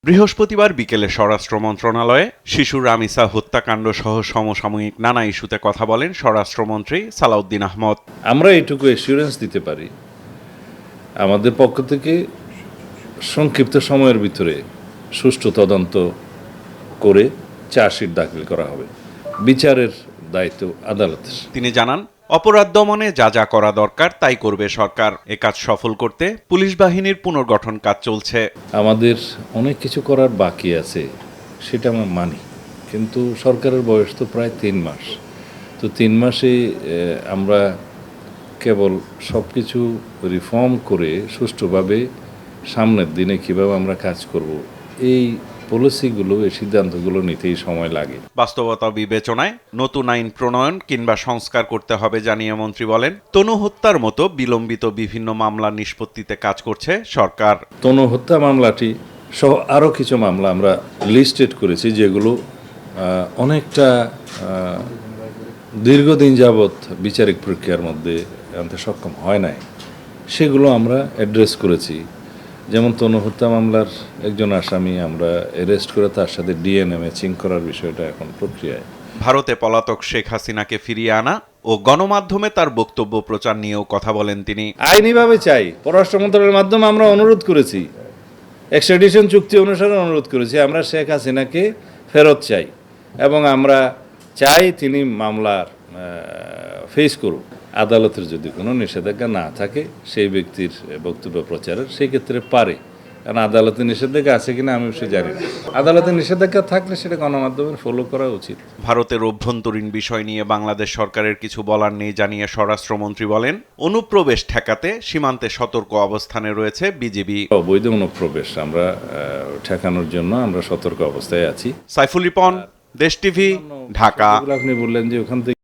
বৃহস্পতিবার বিকেলে স্বরাষ্ট্র মন্ত্রণালয়ে শিশু রামিসা হত্যাকাণ্ড সহ সমসাময়িক নানা ইস্যুতে কথা বলেন স্বরাষ্ট্রমন্ত্রী সালাউদ্দিন আহমদ। আমরা এটুকু অ্যাসিউরেন্স দিতে পারি, আমাদের পক্ষ থেকে সংক্ষিপ্ত সময়ের ভিতরে সুষ্ঠু তদন্ত করে চার্জশিট দাখিল করা হবে। বিচারের দায়িত্ব আদালতের। তিনি জানান, অপরাধ দমনে যা যা করা দরকার তাই করবে সরকার। এ কাজ সফল করতে পুলিশ বাহিনীর পুনর্গঠন কাজ চলছে। আমাদের অনেক কিছু করার বাকি আছে, সেটা আমরা মানি, কিন্তু সরকারের বয়স তো প্রায় 3 মাস। তো 3 মাসে আমরা কেবল সব কিছু রিফর্ম করে সুষ্ঠুভাবে সামনের দিনে কীভাবে আমরা কাজ করব, এই পলিসিগুলো, এই সিদ্ধান্তগুলো নিতেই সময় লাগে। বাস্তবতা বিবেচনায় নতুন আইন প্রণয়ন কিংবা সংস্কার করতে হবে জানিয়ে মন্ত্রী বলেন, তনু হত্যার মতো বিলম্বিত বিভিন্ন মামলা নিষ্পত্তিতে কাজ করছে সরকার। তনু হত্যা মামলাটি সহ আরও কিছু মামলা আমরা লিস্টেড করেছি, যেগুলো অনেকটা দীর্ঘদিন যাবৎ বিচারিক প্রক্রিয়ার মধ্যে আনতে সক্ষম হয় নাই, সেগুলো আমরা অ্যাড্রেস করেছি। যেমন তনু হত্যা মামলার একজন আসামি আমরা অ্যারেস্ট করে তার সাথে ডিএনএ ম্যাচিং করার বিষয়টা এখন প্রক্রিয়ায়। ভারতে পলাতক শেখ হাসিনাকে ফিরিয়ে আনা ও গণমাধ্যমে তার বক্তব্য প্রচার নিয়েও কথা বলেন তিনি। আইনিভাবে চাই, পররাষ্ট্র মন্ত্রণালয়ের মাধ্যমে আমরা অনুরোধ করেছি, এক্সট্রাডিশন চুক্তি অনুসারে অনুরোধ করেছি, আমরা শেখ হাসিনাকে ফেরত চাই এবং আমরা চাই তিনি মামলার ফেস করুক। আদালতের যদি কোনো নিষেধাজ্ঞা না থাকে সেই ব্যক্তির বক্তব্য প্রচারের, সেই ক্ষেত্রে পারে, কারণ আদালতের নিষেধাজ্ঞা আছে কিনা আমি সে জানি না। আদালতের নিষেধাজ্ঞা থাকলে সেটা গণমাধ্যমের ফলো করা উচিত। ভারতের অভ্যন্তরীণ বিষয় নিয়ে বাংলাদেশ সরকারের কিছু বলার নেই জানিয়ে স্বরাষ্ট্রমন্ত্রী বলেন, অনুপ্রবেশ ঠেকাতে সীমান্তে সতর্ক অবস্থানে রয়েছে বিজিবি। অবৈধ অনুপ্রবেশ আমরা ঠেকানোর জন্য আমরা সতর্ক অবস্থায় আছি। সাইফুল রিপন, দেশ টিভি, ঢাকা। আপনি বললেন যে ওখান থেকে